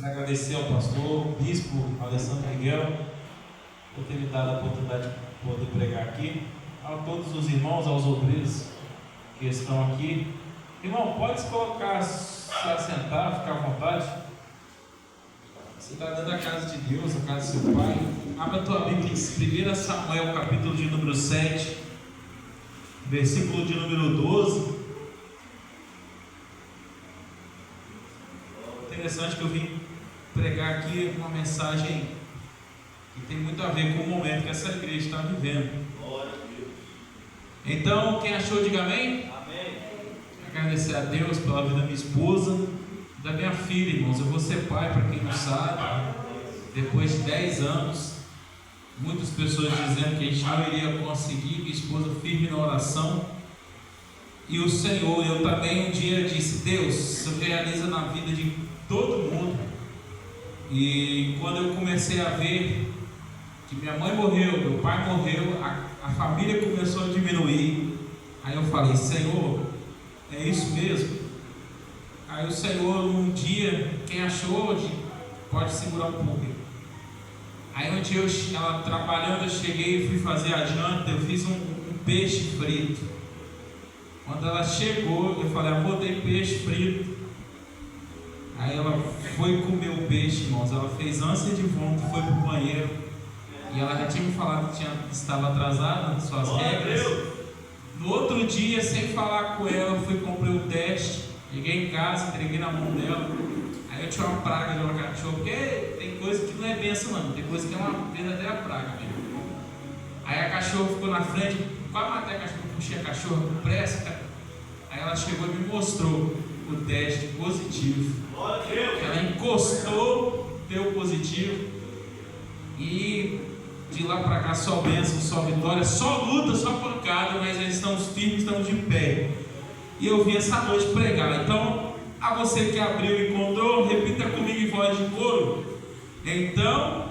Agradecer ao pastor, bispo Alessandro Miguel, por ter me dado a oportunidade de poder pregar aqui. A todos os irmãos, aos obreiros que estão aqui. Irmão, pode se colocar, se assentar, ficar à vontade. Você está dentro da casa de Deus, a casa do seu Pai. Abra a tua Bíblia em 1 Samuel, capítulo de número 7, versículo de número 12. Interessante que eu vim pregar aqui uma mensagem que tem muito a ver com o momento que essa igreja está vivendo. Então, quem achou, diga amém. Amém. Agradecer a Deus pela vida da minha esposa, da minha filha, irmãos. Eu vou ser pai, para quem não sabe, depois de 10 anos. Muitas pessoas dizendo que a gente não iria conseguir. Minha esposa firme na oração. E o Senhor, eu também um dia disse: Deus, isso realiza na vida de todo mundo. E quando eu comecei a ver que minha mãe morreu, meu pai morreu, a família começou a diminuir. Aí eu falei: Senhor, é isso mesmo? Aí o Senhor, um dia, quem achou hoje, pode segurar um pouco. Aí um dia, ela trabalhando, eu cheguei e fui fazer a janta. Eu fiz um peixe frito. Quando ela chegou, eu falei: amor, tem peixe frito. Aí ela foi comer o peixe, irmãos. Ela fez ânsia de vômito, foi para o banheiro. E ela já tinha me falado que estava atrasada nas suas regras. No outro dia, sem falar com ela, eu fui e comprei o teste. Cheguei em casa, entreguei na mão dela. Aí eu tinha uma praga de uma cachorra, porque tem coisa que não é benção não, tem coisa que é uma verdadeira praga mesmo. Aí a cachorra ficou na frente, quase matei a cachorra, puxei a cachorra com pressa, cara. Aí ela chegou e me mostrou o teste positivo. Ela encostou, deu positivo. E de lá para cá só bênção, só vitória, só luta, só pancada, mas eles estão firmes, estão de pé. E eu vim essa noite pregar. Então, a você que abriu e encontrou, repita comigo em voz de coro. Então,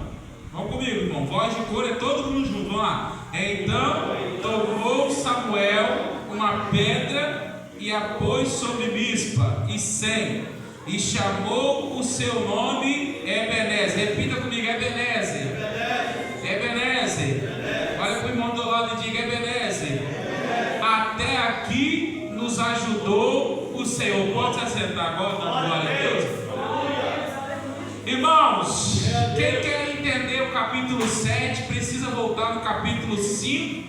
vamos comigo, irmão. Voz de coro é todo mundo junto, vamos lá. Então, tomou Samuel uma pedra e a pôs sobre Mispa e Sem, e chamou o seu nome Ebenezer. Repita comigo: Ebenezer. Ebenezer. Olha para o irmão do lado e diga: Ebenezer. Até aqui nos ajudou o Senhor. Pode se assentar agora, dando glória a Deus. Irmãos, quem quer entender o capítulo 7 precisa voltar no capítulo 5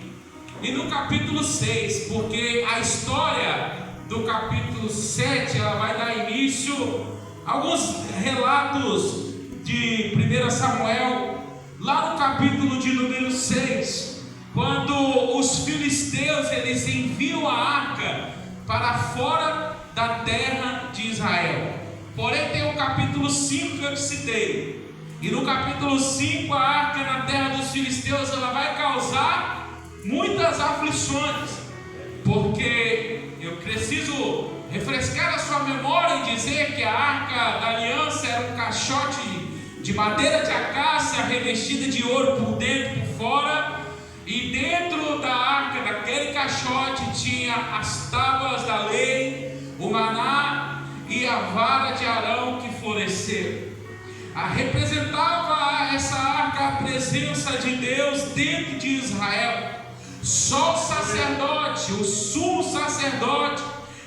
e no capítulo 6, porque a história do capítulo 7 ela vai dar início a alguns relatos de 1 Samuel, lá no capítulo de número 6, quando os filisteus eles enviam a arca para fora da terra de Israel. Porém tem o capítulo 5 que eu te citei, e no capítulo 5 a arca na terra dos filisteus ela vai causar muitas aflições, porque eu preciso refrescar a sua memória e dizer que a arca da aliança era um caixote de madeira de acácia revestida de ouro por dentro e por fora, e dentro da arca daquele caixote tinha as tábuas da lei, o maná e a vara de Arão que floresceram. Representava essa arca a presença de Deus dentro de Israel. Só o sacerdote, o sumo sacerdote,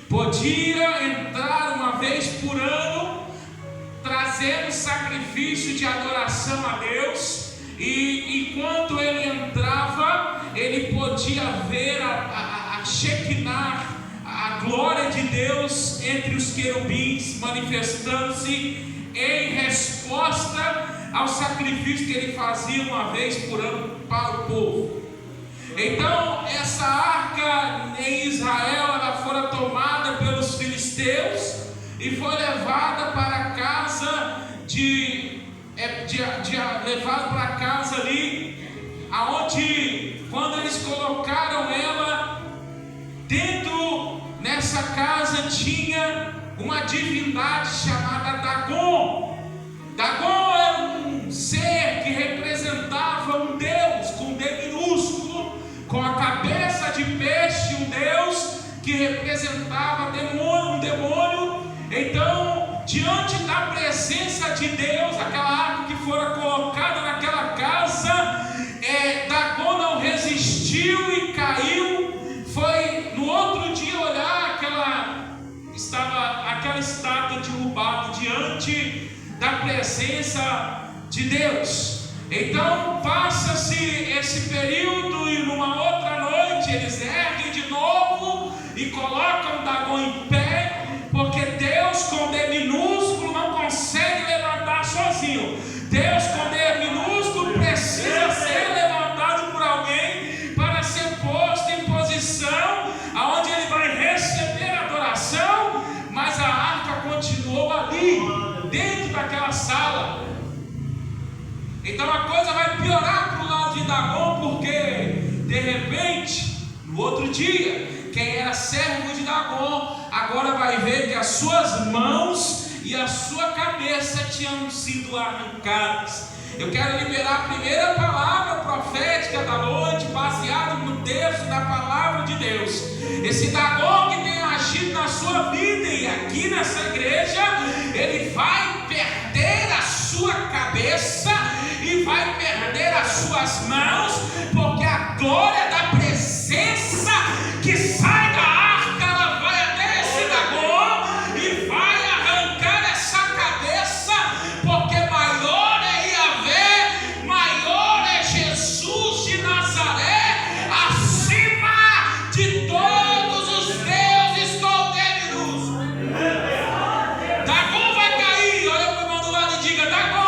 podia entrar uma vez por ano, trazendo sacrifício de adoração a Deus. E enquanto ele entrava, ele podia ver a Shekinah, a glória de Deus entre os querubins, manifestando-se em resposta ao sacrifício que ele fazia uma vez por ano para o povo. Então essa arca em Israel ela fora tomada pelos filisteus e foi levada para a casa levado para casa ali, aonde quando eles colocaram ela dentro, nessa casa tinha uma divindade chamada Dagon. Dagon era um ser que representava um Deus com D minúsculo, com a cabeça de peixe, um Deus que representava um demônio. Então, diante da presença de Deus, aquela arca que fora colocada naquela casa, Dagon não resistiu e caiu. Foi no outro dia olhar aquela estátua derrubada diante da presença de Deus. Então passa-se esse período e numa outra noite eles erguem de novo e colocam Dagon em pé, porque Deus, com D minúsculo, não consegue levantar sozinho. Deus, com D minúsculo, precisa ser levantado por alguém para ser posto em posição aonde ele vai receber adoração. Mas a arca continuou ali, dentro daquela sala. Então a coisa vai piorar para o lado de Dagon, porque de repente, no outro dia, quem era servo de Dagon agora vai ver que as suas mãos e a sua cabeça tinham sido arrancadas. Eu quero liberar a primeira palavra profética da noite, baseada no texto da palavra de Deus. Esse Dagon que tem agido na sua vida e aqui nessa igreja, ele vai perder a sua cabeça e vai perder as suas mãos, porque a glória da presença que sai da arca, ela vai até esse Dagon e vai arrancar essa cabeça, porque maior é Yahvé, maior é Jesus de Nazaré, acima de todos os deuses contêminos. Dagon vai cair. Olha para o irmão do lado e diga: Dagon.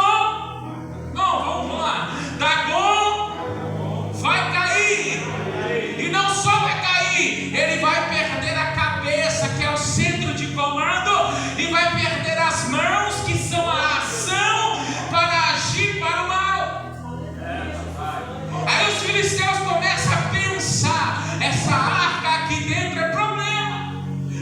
Não, vamos lá. Dagon vai cair. E não só vai cair, ele vai perder a cabeça, que é o centro de comando, e vai perder as mãos, que são a ação para agir para o mal. Aí os filisteus começam a pensar: essa arca aqui dentro é problema,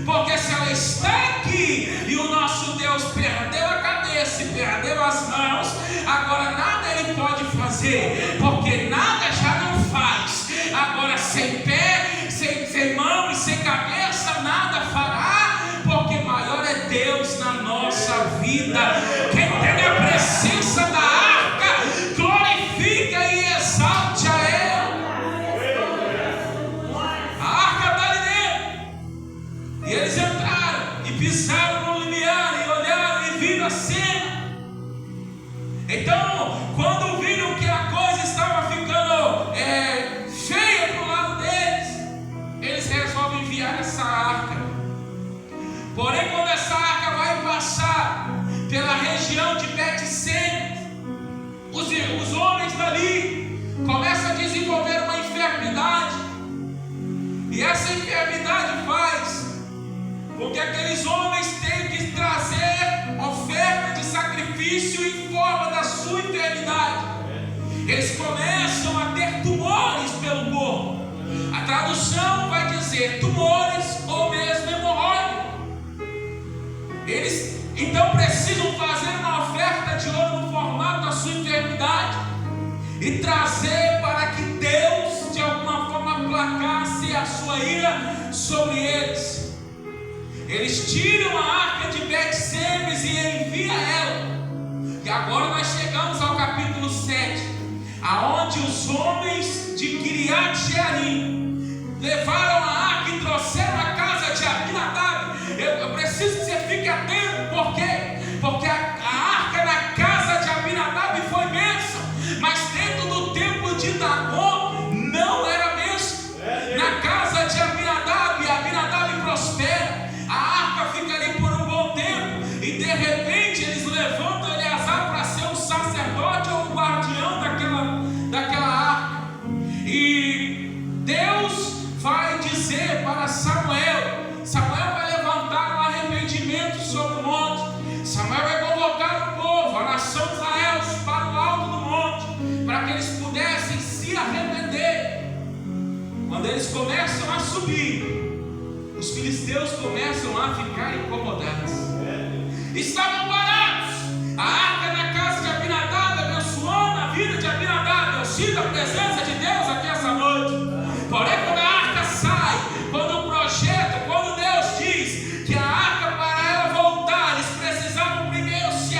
porque se ela está aqui e o nosso Deus perdeu a cabeça e perdeu as mãos, agora nada ele pode fazer, porque nada já não faz. Agora sem pé, sem mão e sem cabeça nada fará, porque maior é Deus na nossa vida. Quem tem a presença da arca, glorifica e exalte a Ele. A arca está ali dentro, e eles entraram e pisaram no limiar e olharam e viram a cena. Então, quando viram que a coisa estava ficando feia para o lado deles, eles resolvem enviar essa arca. Porém, quando essa arca vai passar pela região de Bet-Semes, os homens dali começam a desenvolver uma enfermidade, e essa enfermidade faz com que aqueles homens tenham que trazer oferta de sacrifício em forma da sua enfermidade. Eles começam a ter tumores pelo corpo. A tradução vai dizer tumores ou mesmo hemorroida. Eles então precisam fazer uma oferta de ouro no formato da sua enfermidade e trazer para que Deus de alguma forma aplacasse a sua ira sobre eles. Eles tiram a arca de Bet-Semes e enviam ela. E agora nós chegamos ao capítulo 7, aonde os homens de Kiriat Jearim levaram a arca e trouxeram a casa de Abinadab. Eu preciso que você fique atento, por quê? Porque a arca na casa de Abinadab foi bênção, mas dentro do templo de Dagon não era bênção. Na casa de Abinadab, Abinadab prospera, a arca fica ali por um bom tempo, e de repente eles levantam Eleazar para ser o sacerdote ou o guardião daquela arca. E Deus vai dizer para Samuel vai levantar um arrependimento sobre o monte. Samuel vai convocar o povo, a nação de Israel, para o alto do monte, para que eles pudessem se arrepender. Quando eles começam a subir, os filisteus começam a ficar incomodados. Estavam parados, a arca na casa de Abinadab, abençoando a vida de Abinadab. Eu sinto a presença de Deus aqui essa noite. Porém, quando a arca sai, quando o projeto, quando Deus diz que a arca, para ela voltar, eles precisavam primeiro se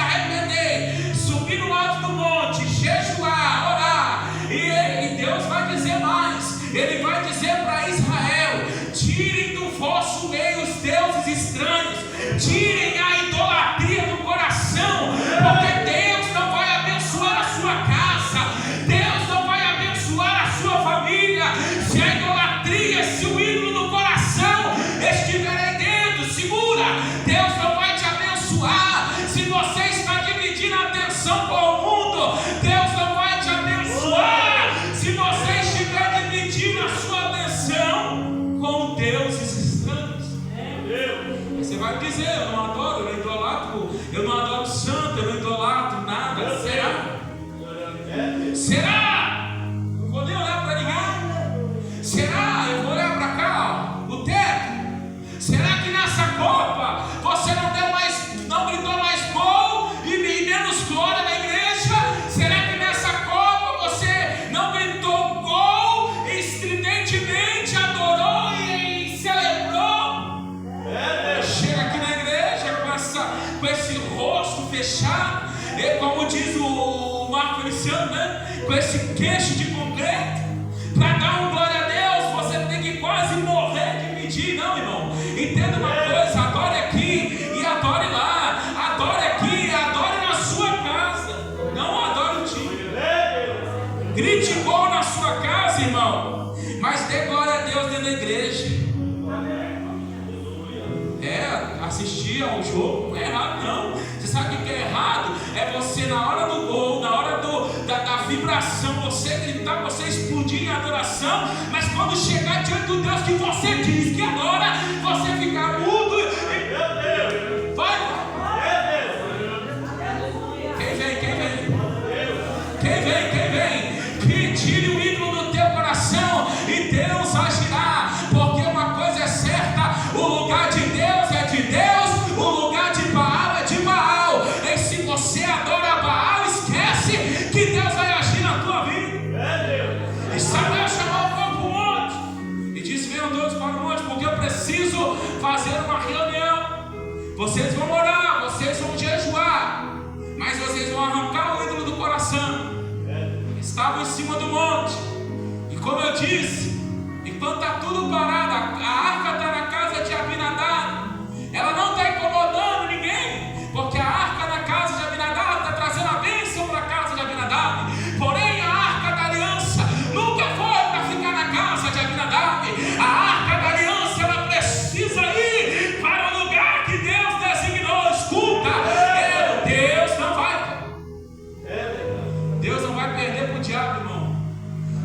rosto fechado, e como diz o Marco Feliciano, né? Com esse queixo de concreto, para dar um glória a Deus, você tem que quase morrer de pedir. Não, irmão, entenda uma coisa: adore aqui e adore lá, adore aqui e adore na sua casa, não adore o time. Grite gol na sua casa, irmão, mas dê glória a Deus dentro da igreja. Assistir ao jogo não é errado, não. Você sabe o que é errado? É você, na hora do gol, na hora da vibração, você gritar, você explodir em adoração, mas quando chegar diante do Deus que você diz que adora, você ficar mudo e... Vai! Quem vem? Quem vem? Que tire o ídolo do teu coração e Deus agirá, porque uma coisa é certa: o lugar de Deus é de Deus, o lugar de Baal é de Baal. E se você adora Baal, esquece que Deus vai agir na tua vida. E Samuel chamou o povo para o monte e disse: venham todos para o monte, porque eu preciso fazer uma reunião. Vocês vão orar, vocês vão jejuar, mas vocês vão arrancar o ídolo do coração. Estavam em cima do monte, e como eu disse, enquanto está tudo parado, a arca está na casa de Abinadab. Ela não está incomodando ninguém, porque a arca na casa de Abinadab está trazendo a bênção para a casa de Abinadab. Porém, a arca da aliança nunca foi para ficar na casa de Abinadab. A arca da aliança, ela precisa ir para o lugar que Deus designou. Escuta, Deus não vai perder para o diabo, irmão.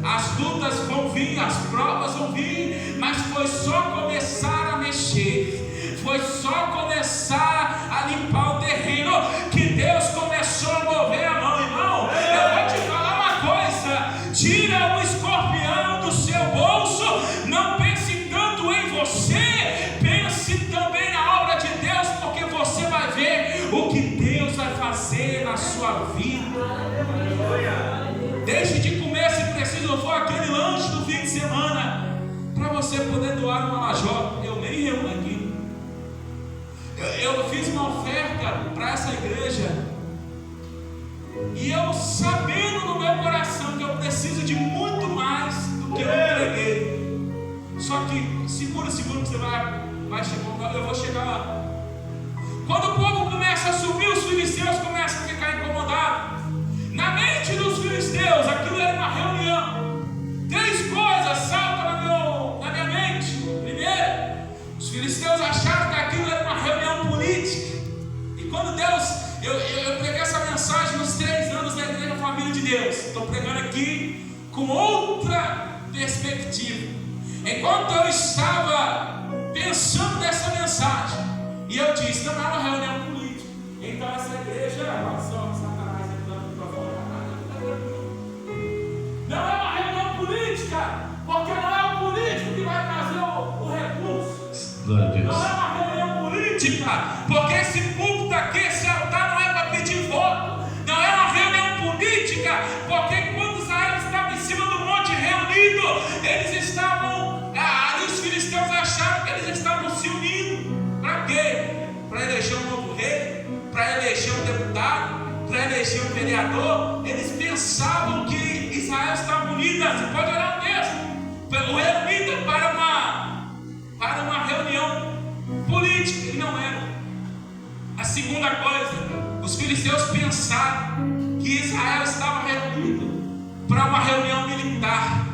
As lutas vão vir, as provas vão vir, mas foi só começar a mexer, foi só começar a limpar o terreno que Deus começou a mover a mão, irmão. Eu vou te falar uma coisa: tira o escorpião do seu bolso, não pense tanto em você, pense também na obra de Deus, porque você vai ver o que Deus vai fazer na sua vida. Deixe de comer, se preciso for, aquele lanche do fim de semana, para você poder doar uma lajota. Eu nem reúno aqui. Eu fiz uma oferta para essa igreja, e eu, sabendo no meu coração que eu preciso de muito mais do que eu entreguei. Só que segura que você vai chegar. Eu vou chegar lá. Quando o povo começa a subir, os filisteus começam a ficar incomodados. Na mente dos filisteus, aquilo era uma reunião. 3 coisas saltam na minha mente. Primeiro, os filisteus acharam que aquilo era uma reunião política. E quando Deus, eu preguei essa mensagem nos 3 anos da Igreja Família de Deus. Estou pregando aqui com outra perspectiva. Enquanto eu estava pensando nessa mensagem, e eu disse: não é uma reunião política. Então essa igreja, não é uma reunião política, porque não é o político que vai trazer o recurso. Glória a Deus. Não é uma reunião política, porque esse púlpito aqui, esse altar, não é para pedir voto. Não é uma reunião política, porque quando Israel estava em cima do monte reunido, eles estavam, ali os filisteus acharam que eles estavam se unindo. Para quê? Para eleger um novo rei, para eleger um deputado, para eleger um vereador. Eles pensavam que Israel estava unida. Você pode olhar o texto, unida para uma reunião política, e não era. A segunda coisa, os filisteus pensaram que Israel estava reunido para uma reunião militar,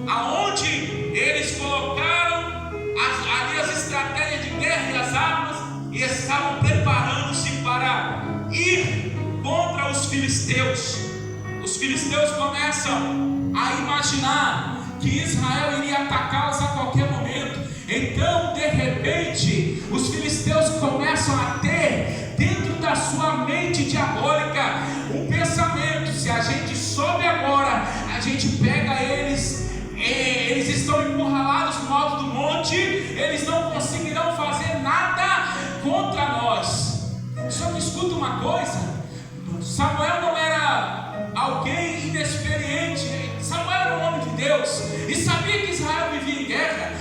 aonde eles colocaram ali as estratégias de guerra e as armas, e estavam preparando-se para ir contra os filisteus. Os filisteus começam a imaginar que Israel iria atacá-los a qualquer momento. Então, de repente, os filisteus começam a ter dentro da sua mente diabólica um pensamento: se a gente sobe agora, a gente pega eles, eles estão encurralados no alto do monte, eles não conseguirão fazer nada contra nós. Só que escuta uma coisa: Samuel não era alguém inexperiente. Samuel era um homem de Deus e sabia que Israel vivia em guerra.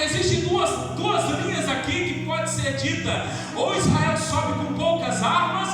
Existem duas linhas aqui que pode ser dita: ou Israel sobe com poucas armas,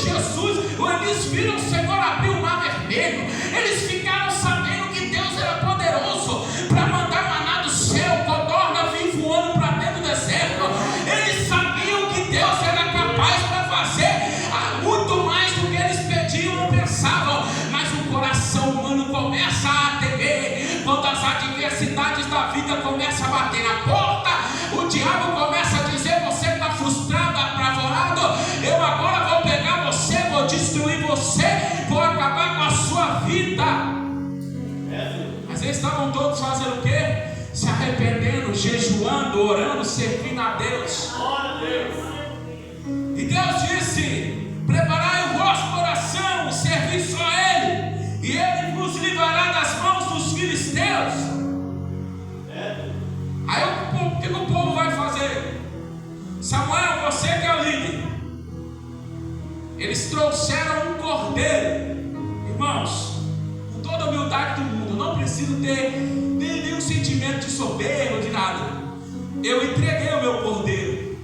Jesus, eles viram o Senhor abrir o mar vermelho, eles ficaram sabendo que Deus era poderoso para mandar maná do céu, codorna vir voando para dentro do deserto. Eles sabiam que Deus era capaz para fazer muito mais do que eles pediam ou pensavam, mas o coração humano começa a temer. Quando as adversidades da vida começam a bater na porta, o diabo começa a dizer: você está frustrado, apavorado, eu agora vou pegar você, vou destruir você, vou acabar com a sua vida. Mas eles estavam todos fazendo o quê? Se arrependendo, jejuando, orando, servindo a Deus. E Deus disse: preparai o vosso coração, servi só a Ele, e Ele vos livrará das mãos dos filisteus. Aí o que o povo vai fazer? Samuel, você que é o líder, eles trouxeram um cordeiro. Irmãos, com toda a humildade do mundo, não preciso ter nenhum sentimento de soberba, de nada. Eu entreguei o meu cordeiro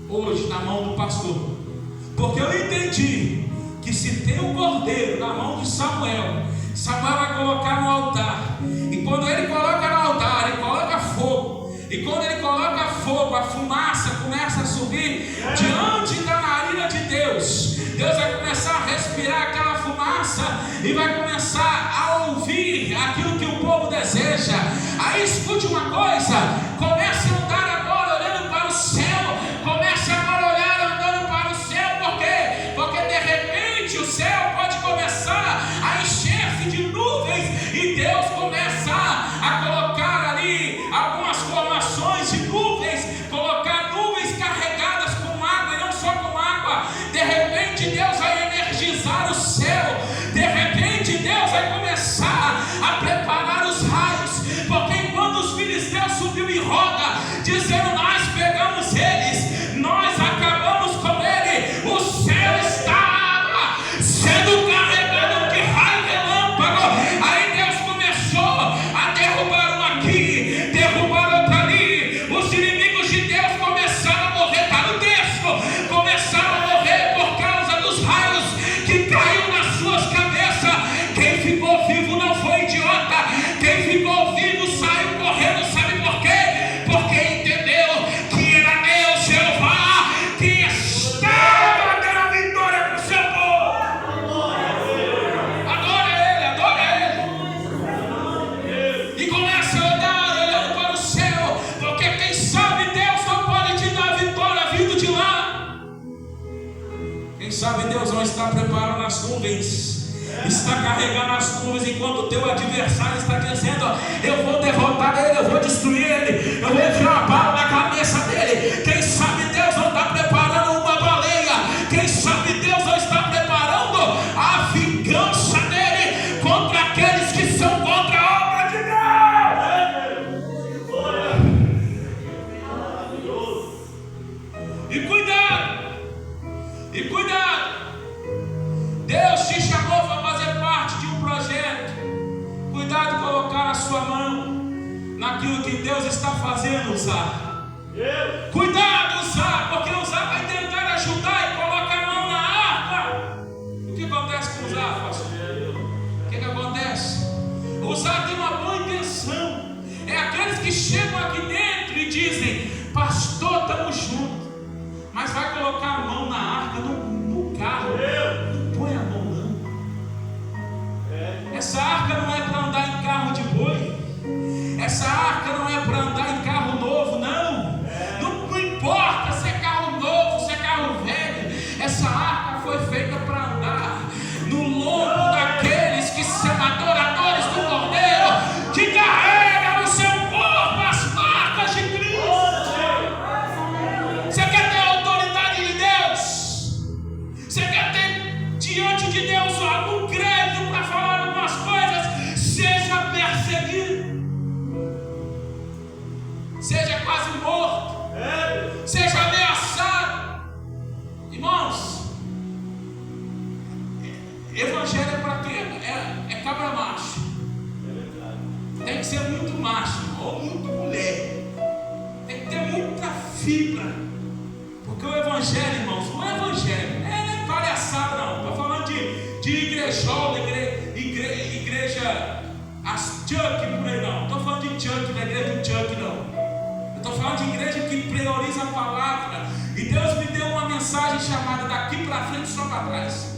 hoje na mão do pastor, porque eu entendi que se tem um cordeiro na mão de Samuel, Samuel vai colocar no altar, e quando ele coloca no altar, ele coloca fogo. E quando ele coloca fogo, a fumaça começa a subir diante da narina de Deus. Deus vai começar a respirar aquela fumaça e vai começar a ouvir aquilo que o povo deseja. Aí escute uma coisa: comece a andar agora olhando para o céu. Comece agora a olhar andando para o céu. Por quê? Porque de repente o céu pode começar a encher-se de nuvens e Deus começa a colocar ali algumas formações de nuvens, colocar nuvens carregadas com água e não só com água. De repente Deus vai energizar o céu, de repente Deus vai começar a preparar os raios, porque enquanto os filisteus subiu em roda, dizendo: nós pegamos eles, nós acabamos com ele, o céu estava sendo carregado de raio relâmpago. Aí Deus começou a derrubar um aqui, derrubar outro ali. Os inimigos de Deus começaram a morrer, está no texto, começaram a morrer por causa dos raios que caiu nas suas cabeças. Quem ficou vivo não foi idiota, quem ficou vivo saiu correndo. Sabe por quê? Porque entendeu que era Deus, Jeová, que estava dando a vitória para o seu povo. Adora Ele. E começa a andar olhando para o céu, porque quem sabe Deus não pode te dar a vitória vindo de lá. Quem sabe Deus não está preparando as nuvens, está carregando as nuvens, enquanto o teu adversário está dizendo: eu vou derrotar ele, eu vou destruir ele, eu vou enfiar a bala na cabeça dele. Quem sabe Deus não está preparando uma baleia, quem sabe Deus não está preparando a vingança dele contra aqueles que são contra a obra de Deus. E cuidado, Deus te chamou para fazer parte de um projeto. Cuidado de colocar a sua mão naquilo que Deus está fazendo usar. Cuidado usar, porque usar vai tentar ajudar e coloca a mão na arca. O que acontece com usar, pastor? O que acontece? Usar tem uma boa intenção. É aqueles que chegam aqui dentro e dizem: pastor, estamos juntos, mas vai colocar a mão na arca no carro. Não põe a mão não. Essa arca não é para andar em carro de boi. Essa arca não é para andar em carro novo, não. Não importa se é carro novo, se é carro velho. Essa arca foi feita para andar no lombo daqueles que são adoradores do Cordeiro, que carrega no seu corpo as marcas de Cristo. Você quer ter a autoridade de Deus? Você quer ter diante de Deus algum crédito para falar algumas coisas? Seja perseguido, seja quase morto, seja ameaçado. Irmãos, evangelho é para quê? É cabra macho. Tem que ser muito macho ou muito mulher. Tem que ter muita fibra. Porque o evangelho, irmãos, não é evangelho, não é palhaçada não. igrejola, igreja as Chuck por aí, não. Não estou falando de Chuck, da igreja do Chuck, não. Eu estou falando de igreja que prioriza a palavra. E Deus me deu uma mensagem chamada daqui para frente, só para trás.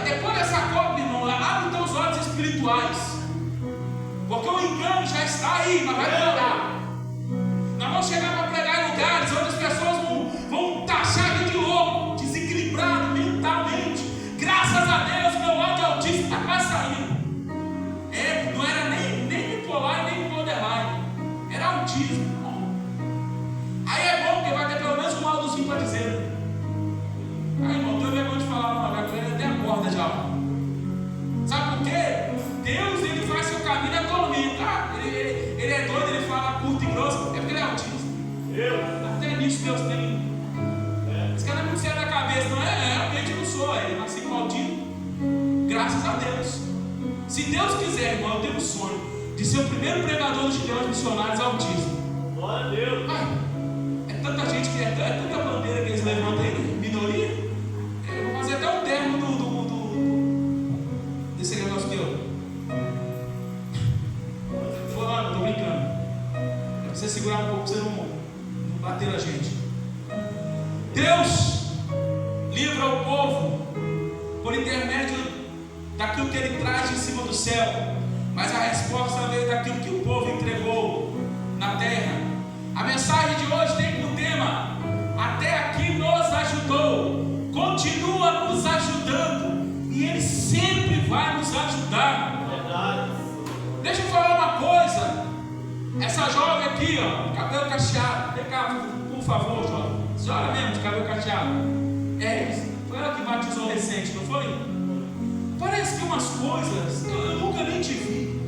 Depois dessa copa, irmão, abre os teus olhos espirituais. Porque o engano já está aí, mas vai piorar. Nós vamos chegar para pregar em lugares onde as pessoas vão taxar a gente de louco, desequilibrado mentalmente. Graças a Deus, meu lado autista está quase saindo. Não era nem bipolar nem borderline. Era autismo, irmão. Aí é bom porque vai ter pelo menos um laudozinho para dizer. Aí, irmão, não tenho vergonha de falar, não. Agora ele até acorda já. Sabe por quê? Deus, ele faz seu caminho na tormenta. Ele é doido, ele fala curto e grosso. É porque ele é autista. Até nisso Deus tem. Esse cara não sai da cabeça, não é? Realmente não sou. Ele nasci com autismo. Graças a Deus. Se Deus quiser, irmão, eu tenho um sonho de ser o primeiro pregador dos Gideões Missionários autismo. Glória a Deus. É tanta gente que é tanta bandeira que eles levantam aí, minoria. Eu vou fazer até um termo desse negócio aqui, ó. Falando, tô brincando. É pra você segurar um pouco, pra você não bater a gente. Deus livra o povo por intermédio daquilo que ele traz de cima do céu, mas a resposta veio daquilo que o povo entregou na terra. A mensagem de hoje tem como tema: até aqui nos ajudou, continua nos ajudando e ele sempre vai nos ajudar. Verdade. Deixa eu falar uma coisa. Essa jovem aqui, ó, cabelo cacheado, vem cá, por favor, jovem. Senhora mesmo de cabelo cacheado. Foi ela que batizou recente, não foi? Parece que umas coisas, eu nunca nem te vi,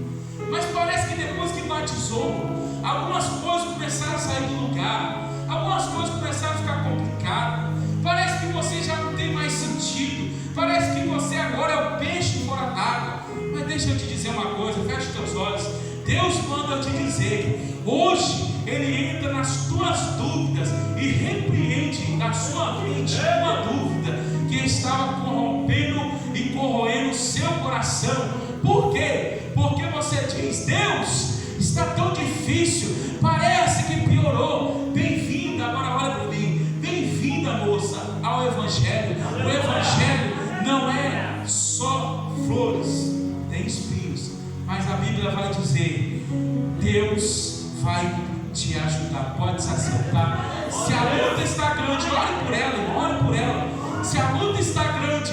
mas parece que depois que batizou, algumas coisas começaram a sair do lugar, algumas coisas começaram a ficar complicadas. Parece que você já não tem mais sentido, parece que você agora é o peixe fora d'água. Mas deixa eu te dizer uma coisa, fecha os teus olhos. Deus manda eu te dizer, hoje Ele entra nas tuas dúvidas e repreende na sua mente uma dúvida que estava corrompendo e corroendo o seu coração. Por quê? Porque você diz: Deus, está tão difícil, parece que piorou. Bem-vinda, agora olha para mim, bem-vinda, moça, ao Evangelho. O Evangelho não é só flores, tem espinhos, mas a Bíblia vai dizer: Deus vai te ajudar. Pode se assentar. Se a luta está grande, ore por ela, irmão, ore por ela. Se a luta está grande,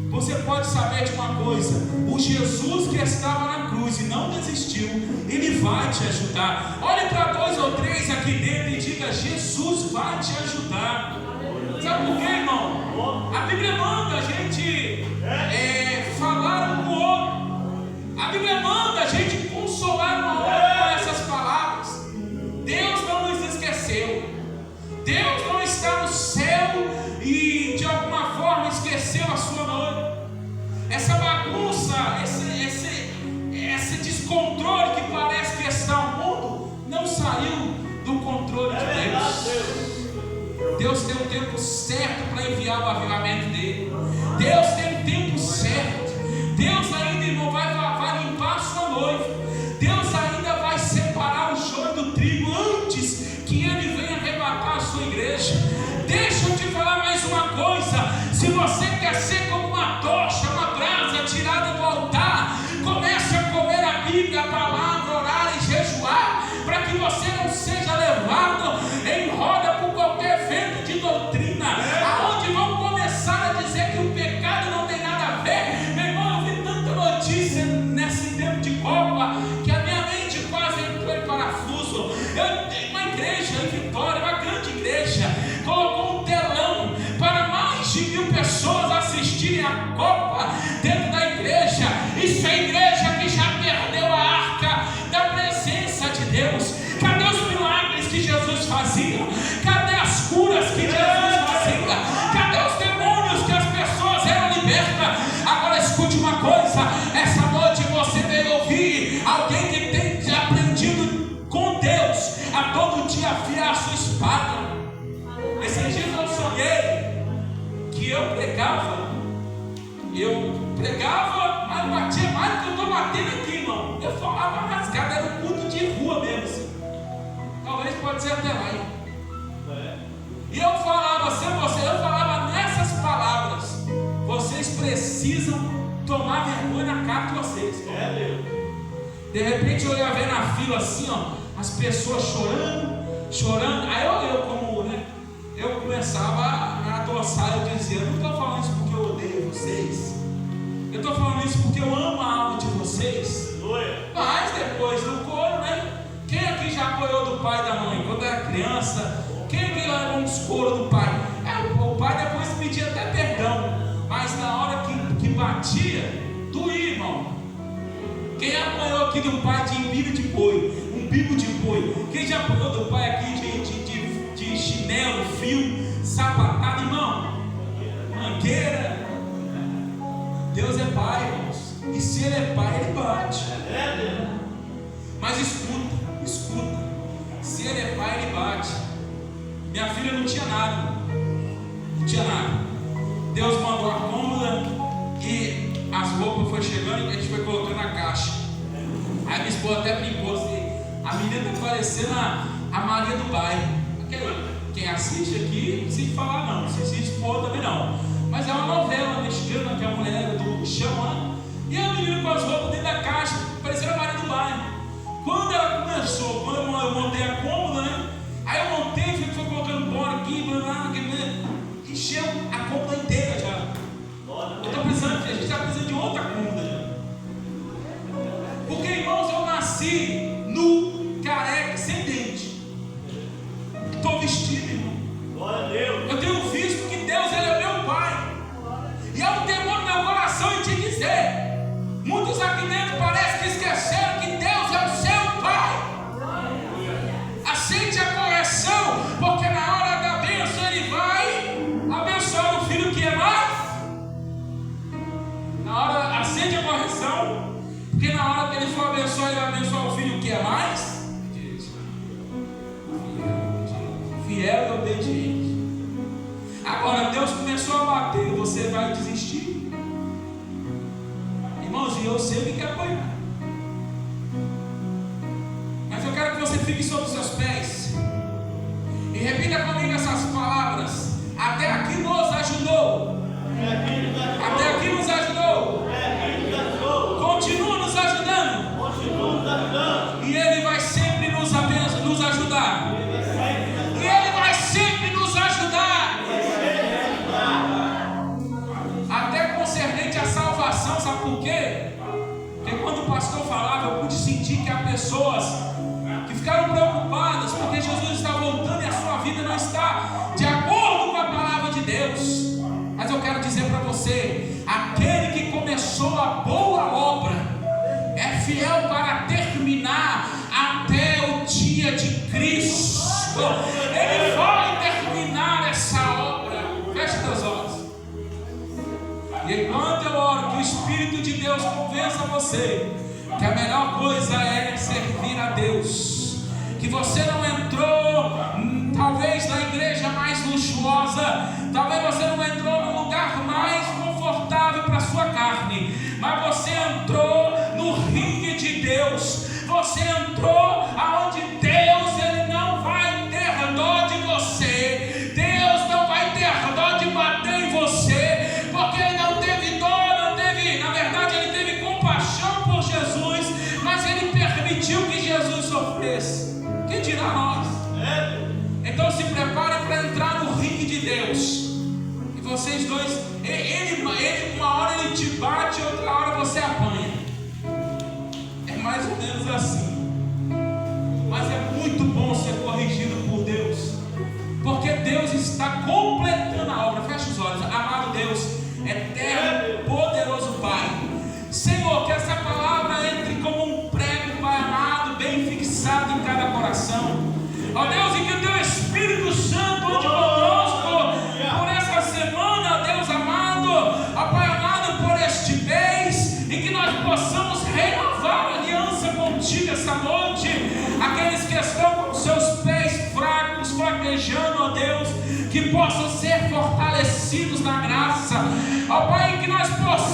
você pode saber de uma coisa: o Jesus que estava na cruz e não desistiu, Ele vai te ajudar. Olhe para 2 ou 3 aqui dentro e diga: Jesus vai te ajudar. Sabe por quê, irmão? A Bíblia manda a gente falar um com o outro. A Bíblia manda a gente consolar uma outra com essas palavras. Deus não nos esqueceu. Deus não está no céu e de alguma forma esqueceu a sua noiva. Essa bagunça, esse descontrole que parece que está no mundo, não saiu do controle de Deus. Deus tem um tempo certo para enviar o avivamento dele. Deus tem um tempo certo. Deus ainda, irmão, vai limpar a sua noiva. Deus ainda vai separar o joio do trigo antes que ele venha arrebatar a sua igreja. Deixa eu te falar mais uma coisa: se você quer ser como uma tocha, uma brasa tirada do altar, comece a comer a Bíblia, a palavra, orar e jejuar, para que você não seja levado em roda por qualquer vento de doutrina, aonde vão começar a dizer que o pecado não tem nada a ver. Meu irmão, eu vi tanta notícia nesse tempo de Copa que a minha mente quase entrou em parafuso. Eu tenho uma igreja em Vitória, uma grande igreja, colocou um telão para mais de 1000 pessoas assistirem a Copa dentro da igreja. Isso é igreja que já perdeu a arca da presença de Deus. Cadê os milagres que Jesus fazia? Cadê as curas que Jesus fazia? Cadê os demônios que as pessoas eram libertas? Agora escute uma coisa: essa noite você veio ouvir alguém que tem aprendido com Deus a todo dia afiar a sua espada. Esses dias eu sonhei que eu pregava eu pregava, mas batia mais do que eu estou batendo aqui, irmão. Eu falava rasgado, era um culto de rua mesmo, assim. Talvez pode ser até lá, hein? E eu falava assim, eu falava nessas palavras: vocês precisam tomar vergonha na cara de vocês. De repente eu ia ver na fila assim, ó, as pessoas chorando. Aí eu como, né? Eu começava a adoçar, eu dizia: eu não estou falando isso porque eu odeio vocês, eu estou falando isso porque eu amo a alma de vocês. Mas depois do coro, né? Quem aqui já apoiou do pai e da mãe quando era criança? Quem aqui levou uns coros do pai? O pai depois pedia até perdão, mas na hora que batia, doía, irmão. Quem apanhou aqui do pai de umbigo de boi? Quem já apanhou do pai aqui de chinelo, fio, sapatado, irmão? Mangueira. Deus é pai, irmãos. E se ele é pai, ele bate. Mas escuta. Se ele é pai, ele bate. Minha filha não tinha nada. Deus mandou a cômoda e as roupas foram chegando e a gente foi colocando na caixa. Aí minha esposa até brincou assim: a menina está parecendo a Maria do bairro. Quem assiste aqui não precisa falar não, se assiste expor também não. Mas é uma novela mexicana que a mulher do chama. E a menina com as roupas dentro da caixa, parecendo a Maria do bairro. Quando ela começou, quando eu montei a cômoda, né? Aí eu montei, fui colocando pó aqui, encheu a cômoda inteira já. Eu tô precisando, a gente está precisando de outra cômoda já. Porque, irmãos, eu nasci nu, careca, sem dente. Estou vestido, irmão. Glória a Deus. Eu tenho visto que Deus, ele é meu pai. E é um temor no meu coração em te dizer: muitos aqui dentro parecem que esqueceram que Deus é o seu pai. Aceite a correção, porque na hora da bênção ele vai abençoar o filho que é mais. Na hora, aceite a correção, porque na hora que ele for abençoar, ele vai abençoar o filho que é mais fiel e obediente. Agora Deus começou a bater, você vai desistir, irmãos? E eu sempre quero apoiar, mas eu quero que você fique sobre os seus pés e repita comigo essas palavras: até aqui nos ajudou, até aqui nos ajudou, continua nos ajudando, e ele vai sempre nos ajudar, e ele vai sempre nos ajudar, até concernente a salvação. Sabe por quê? Porque quando o pastor falava, eu pude sentir que há pessoas que ficaram preocupadas porque Jesus está voltando e a sua vida não está de acordo com a palavra de Deus. Mas eu quero dizer para você: aquele que começou a boa obra é fiel para terminar até o dia de Cristo. Ele vai terminar essa obra. Feche teus olhos. E enquanto eu oro, que o Espírito de Deus convença você que a melhor coisa é servir a Deus. Que você não entrou, talvez, na igreja mais luxuosa, talvez você não entrou no lugar mais confortável para a sua carne, mas você entrou no ringue de Deus. Você entrou aonde Deus, ele não vai ter dó de você. Deus não vai ter dó de bater em você, porque ele não teve dó, na verdade ele teve compaixão por Jesus, mas ele permitiu que Jesus sofresse. Quem dirá nós? Então se prepare para entrar no ringue de Deus. E vocês dois, ele uma hora ele te bate, outra hora você apanha. É mais ou menos assim. Mas é muito bom ser corrigido por Deus, porque Deus está completando a obra. Feche os olhos. Amado Deus, eterno, poderoso Pai, Senhor, que essa palavra entre como um prego, Pai amado, bem fixado em cada coração. Ó Deus, e que o Teu Espírito Santo ande conosco por essa semana, ó Deus amado, ó Pai amado, por este mês, e que nós possamos renovar a aliança contigo essa noite. Aqueles que estão com seus pés fracos, fraquejando, ó Deus, que possam ser fortalecidos na graça, ó Pai, que nós possamos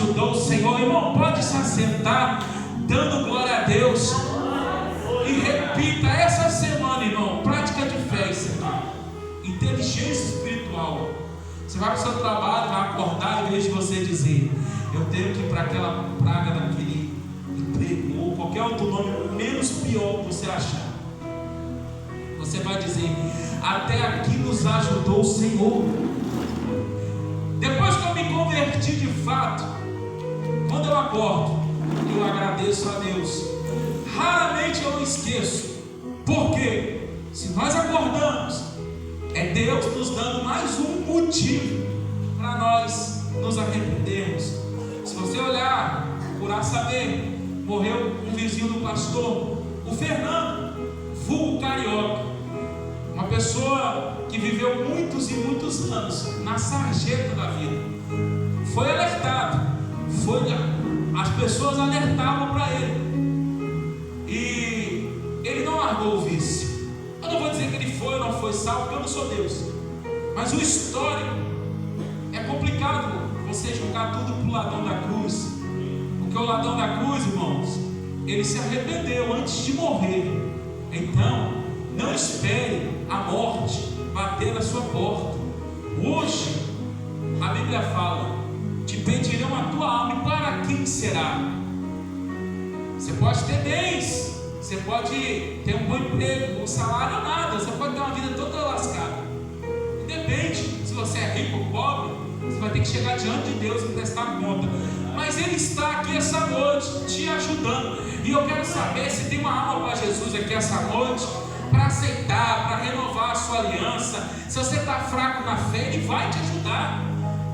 ajudou o Senhor. Irmão, pode se assentar, dando glória a Deus. E repita essa semana, irmão, prática de fé, isso aqui. Inteligência espiritual. Você vai para o seu trabalho, vai acordar, em vez de você dizer: eu tenho que ir para aquela praga daquele emprego, ou qualquer outro nome menos pior que você achar, você vai dizer: até aqui nos ajudou o Senhor. Depois que eu me converti de fato, quando eu acordo, eu agradeço a Deus. Raramente eu esqueço. Porque se nós acordamos, é Deus nos dando mais um motivo para nós nos arrependermos. Se você olhar, procurar saber, morreu um vizinho do pastor, o Fernando, vulgo carioca, uma pessoa que viveu muitos e muitos anos na sarjeta da vida. Foi alertado, as pessoas alertavam para ele, e ele não largou o vício. Eu não vou dizer que ele foi ou não foi salvo, porque eu não sou Deus, mas o histórico é complicado você jogar tudo para o ladrão da cruz, porque o ladrão da cruz, irmãos, ele se arrependeu antes de morrer. Então não espere a morte bater na sua porta. Hoje a Bíblia fala: te pedirão a tua alma, e para quem será? Você pode ter bens, você pode ter um bom emprego, um salário ou nada, você pode ter uma vida toda lascada. Depende, se você é rico ou pobre, você vai ter que chegar diante de Deus e prestar conta. Mas Ele está aqui essa noite te ajudando. E eu quero saber se tem uma alma para Jesus aqui essa noite, para aceitar, para renovar a sua aliança. Se você está fraco na fé, Ele vai te ajudar.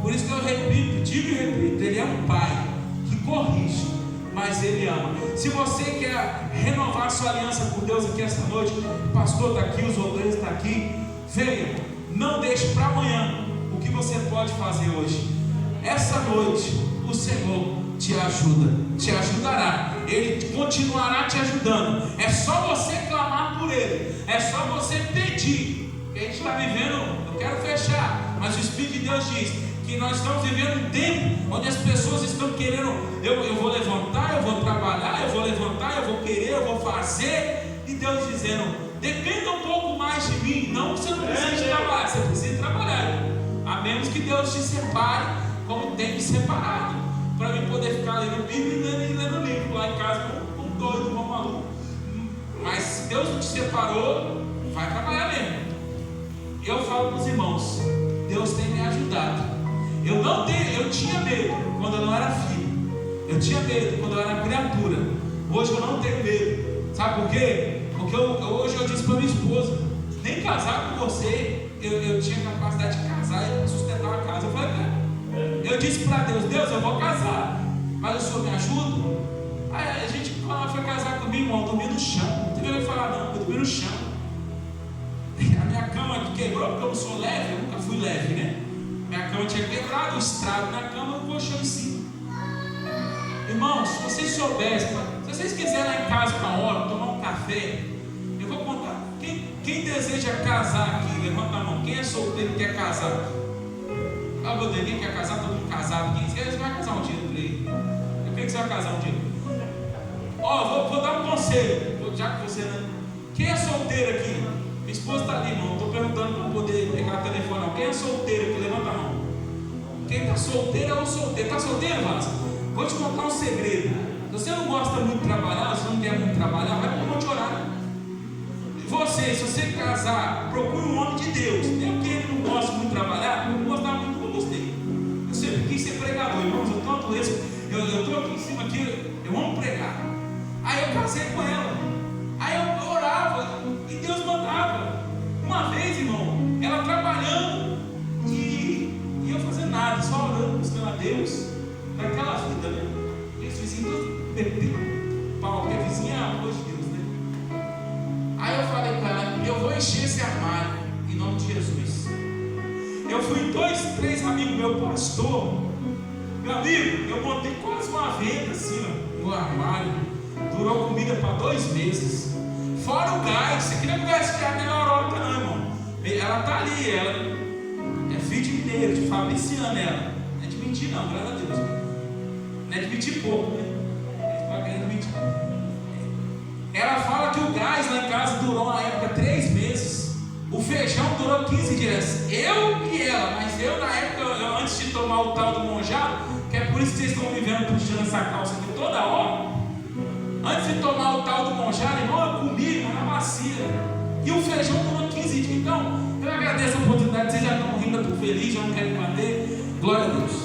Por isso que eu repito, digo e repito: Ele é um Pai que corrige, mas Ele ama. Se você quer renovar a sua aliança com Deus aqui essa noite, o pastor está aqui, os obreiros estão aqui, venha, não deixe para amanhã o que você pode fazer hoje. Essa noite o Senhor te ajuda, te ajudará, Ele continuará te ajudando. É só você clamar por Ele, é só você pedir. A gente está vivendo, eu quero fechar, mas o Espírito de Deus diz que nós estamos vivendo um tempo onde as pessoas estão querendo: eu vou levantar, eu vou trabalhar, eu vou levantar, eu vou querer, eu vou fazer. E Deus dizendo: dependa um pouco mais de mim. Não, você não precisa trabalhar, você precisa trabalhar, a menos que Deus te separe, como tem me separado, para mim poder ficar lendo Bíblia e lendo livro lá em casa como um doido, como um maluco. Mas se Deus não te separou, vai trabalhar mesmo. Eu falo para os irmãos: Deus tem me ajudado. Eu tinha medo quando eu não era filho, eu tinha medo quando eu era criatura. Hoje eu não tenho medo. Sabe por quê? Porque hoje eu disse para minha esposa: nem casar com você eu tinha capacidade de casar e sustentar uma casa. Eu falei: eu disse para Deus: Deus, eu vou casar, mas o Senhor me ajuda? Aí a gente, quando ela foi casar comigo, irmão, eu dormi no chão. Não tem que falar não, eu dormi no chão. A minha cama quebrou, porque eu não sou leve, eu nunca fui leve, né? Minha cama tinha quebrado, o estrago na cama, o colchão em cima. Irmãos, se vocês soubessem, se vocês quiserem lá em casa uma hora, tomar um café, eu vou contar. Quem deseja casar aqui, levanta a mão. Quem é solteiro e quer casar? Ah, meu Deus, quem quer casar? Todo mundo casado. Quem você vai casar um dia, eu creio. Eu creio que você vai casar um dia. Ó, vou dar um conselho, já que você não. Quem é solteiro aqui? Minha esposa está ali, irmão. Estou perguntando para poder pegar o telefone. Quem é solteiro aqui? Levanta a mão. Quem está solteiro é o solteiro. Está solteiro, Vasco? Vou te contar um segredo. Se você não gosta muito de trabalhar, se você não quer muito trabalhar, vai para o monte orar. Se você casar, procure um homem de Deus. Nem que ele não gosta muito de trabalhar, eu não gostava muito, eu gostei. Eu sempre quis ser pregador, irmãos. Eu estou aqui em cima aqui, eu amo pregar. Aí eu casei com ela. Aí eu orava e Deus mandava. Uma vez, irmão, ela trabalhando e eu fazendo nada, só orando, buscando a Deus naquela vida, né? E esse vizinho todo bebendo pau, porque a vizinha é amor de Deus, né? Aí eu falei com ela: eu vou encher esse armário em nome de Jesus. Eu fui 2, 3 amigos meu pastor. Meu amigo, eu botei quase uma venda assim, ó, no armário. Durou comida para 2 meses. Fora o gás. Isso aqui não é gás que é na Europa, não, irmão. Ela tá ali, ela é filha de mineiro, de Fabriciano, ela. Não é de mentir, não, graças a Deus. Não é de 20 e pouco, né? Eles pagam 20 e pouco. Ela fala que o gás lá em casa durou na época 3 meses. O feijão durou 15 dias. Eu e ela, mas eu na época, antes de tomar o tal do monjado, que é por isso que vocês estão me vendo puxando essa calça aqui toda hora. Antes de tomar o tal do monjado, irmão, eu comi na bacia. E o feijão durou 15 dias. Então, eu agradeço a oportunidade. Vocês já estão rindo, eu estou feliz, eu não quero me bater. Glória a Deus.